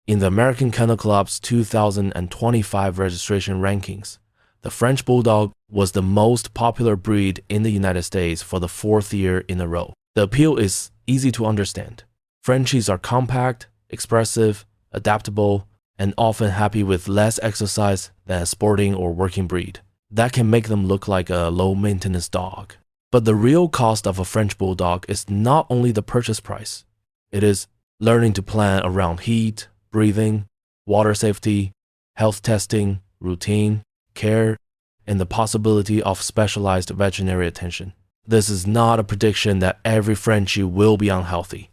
In the American Kennel Club's 2025 registration rankings, the French Bulldog was the most popular breed in the United States for the 4th year in a row. The appeal is easy to understand. Frenchies are compact, expressive, adaptable, and often happy with less exercise than a sporting or working breed. That can make them look like a low-maintenance dog. But the real cost of a French Bulldog is not only the purchase price. It is learning to plan around heat, breathing, water safety, health testing, routine, care, and the possibility of specialized veterinary attention. This is not a prediction that every Frenchie will be unhealthy.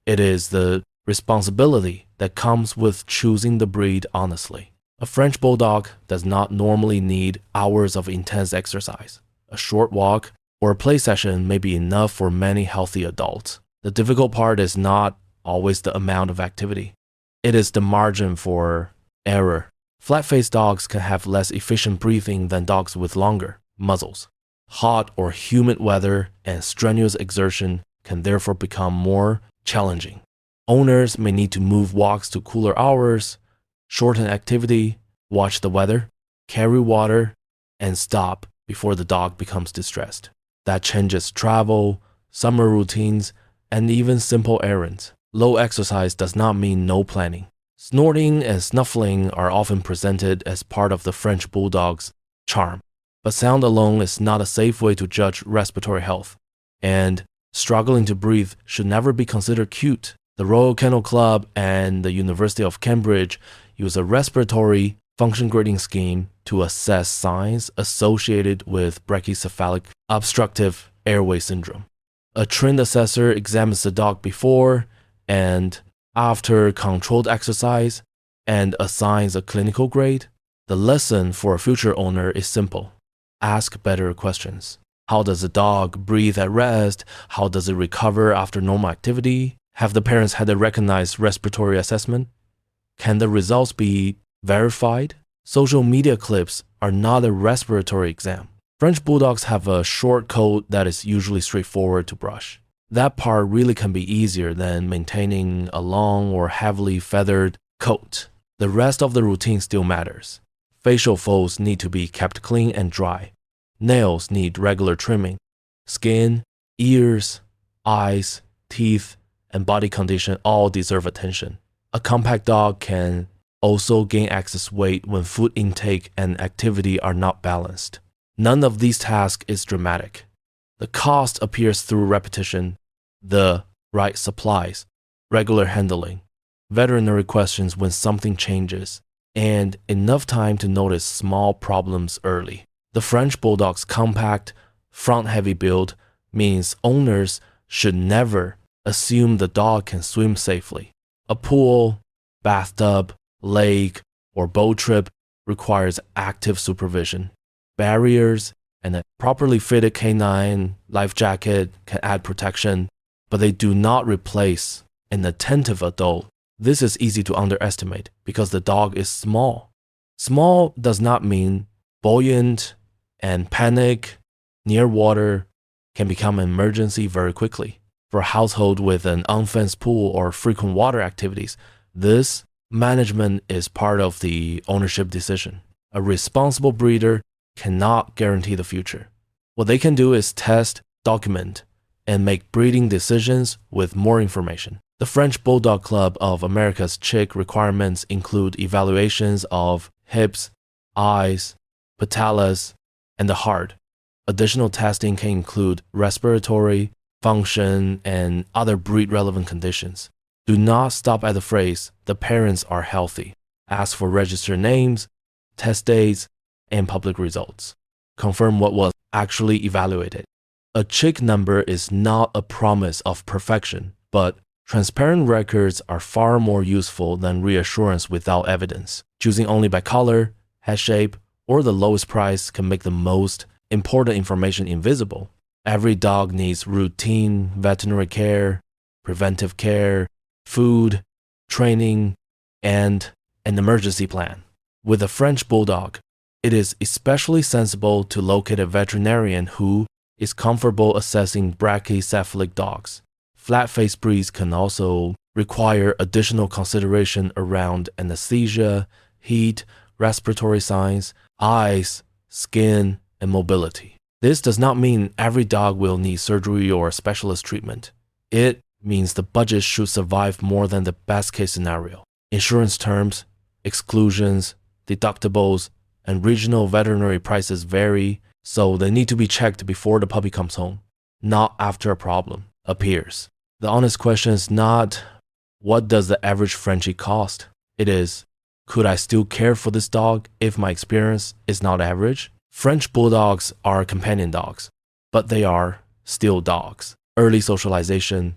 It is the responsibility that comes with choosing the breed honestly. A French Bulldog does not normally need hours of intense exercise. A short walk or a play session may be enough for many healthy adults. The difficult part is not always the amount of activity. It is the margin for error. Flat-faced dogs can have less efficient breathing than dogs with longer muzzles. Hot or humid weather and strenuous exertion can therefore become more challenging. Owners may need to move walks to cooler hours, shorten activity, watch the weather, carry water, and stop before the dog becomes distressed. That changes travel, summer routines, and even simple errands. Low exercise does not mean no planning. Snorting and snuffling are often presented as part of the French Bulldog's charm, but sound alone is not a safe way to judge respiratory health, and struggling to breathe should never be considered cute. The Royal Kennel Club and the University of Cambridge use a respiratory function grading scheme to assess signs associated with brachycephalic obstructive airway syndrome. A trained assessor examines the dog before and after controlled exercise and assigns a clinical grade. The lesson for a future owner is simple. Ask better questions. How does the dog breathe at rest? How does it recover after normal activity? Have the parents had a recognized respiratory assessment? Can the results be verified? Social media clips are not a respiratory exam. French Bulldogs have a short coat that is usually straightforward to brush. That part really can be easier than maintaining a long or heavily feathered coat. The rest of the routine still matters. Facial folds need to be kept clean and dry. Nails need regular trimming. Skin, ears, eyes, teeth, and body condition all deserve attention. A compact dog can also gain excess weight when food intake and activity are not balanced. None of these tasks is dramatic. The cost appears through repetition, the right supplies, regular handling, veterinary questions when something changes, and enough time to notice small problems early. The French Bulldog's compact, front-heavy build means owners should never assume the dog can swim safely. A pool, bathtub, lake, or boat trip requires active supervision. Barriers and a properly fitted canine life jacket can add protection, but they do not replace an attentive adult. This is easy to underestimate because the dog is small. Small does not mean buoyant, and panic near water can become an emergency very quickly. For a household with an unfenced pool or frequent water activities, this management is part of the ownership decision. A responsible breeder cannot guarantee the future. What they can do is test, document, and make breeding decisions with more information. The French Bulldog Club of America's chick requirements include evaluations of hips, eyes, patellas, and the heart. Additional testing can include respiratory, function, and other breed-relevant conditions. Do not stop at the phrase, "the parents are healthy." Ask for registered names, test dates, and public results. Confirm what was actually evaluated. A chick number is not a promise of perfection, but transparent records are far more useful than reassurance without evidence. Choosing only by color, head shape, or the lowest price can make the most important information invisible. Every dog needs routine veterinary care, preventive care, food, training, and an emergency plan. With a French Bulldog, it is especially sensible to locate a veterinarian who is comfortable assessing brachycephalic dogs. Flat-faced breeds can also require additional consideration around anesthesia, heat, respiratory signs, eyes, skin, and mobility. This does not mean every dog will need surgery or specialist treatment. It means the budget should survive more than the best case scenario. Insurance terms, exclusions, deductibles, and regional veterinary prices vary, so they need to be checked before the puppy comes home, not after a problem appears. The honest question is not, what does the average Frenchie cost? It is, could I still care for this dog if my experience is not average? French Bulldogs are companion dogs, but they are still dogs. Early socialization,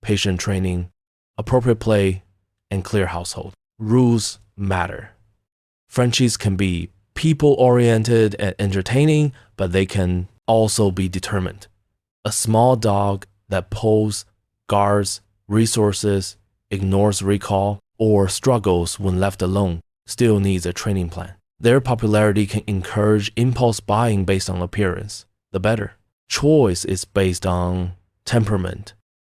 patient training, appropriate play, and clear household. Rules matter. Frenchies can be people-oriented and entertaining, but they can also be determined. A small dog that pulls, guards, resources, ignores recall, or struggles when left alone still needs a training plan. Their popularity can encourage impulse buying based on appearance. The better. Choice is based on temperament,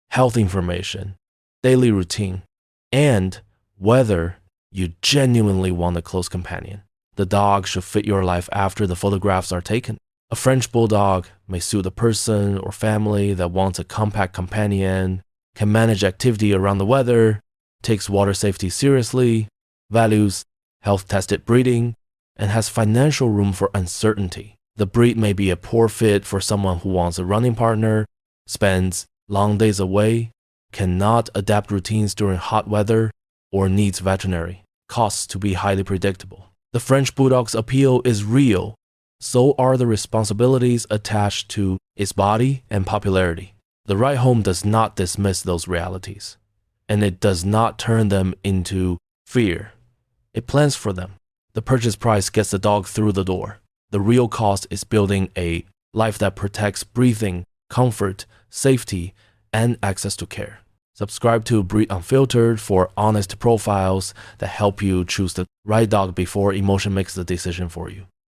health information, daily routine, and whether you genuinely want a close companion. The dog should fit your life after the photographs are taken. A French Bulldog may suit a person or family that wants a compact companion, can manage activity around the weather, takes water safety seriously, values health-tested breeding, and has financial room for uncertainty. The breed may be a poor fit for someone who wants a running partner, spends long days away, cannot adapt routines during hot weather, or needs veterinary costs to be highly predictable. The French Bulldog's appeal is real, so are the responsibilities attached to its body and popularity. The right home does not dismiss those realities, and it does not turn them into fear. It plans for them. The purchase price gets the dog through the door. The real cost is building a life that protects breathing, comfort, safety, and access to care. Subscribe to Breed Unfiltered for honest profiles that help you choose the right dog before emotion makes the decision for you.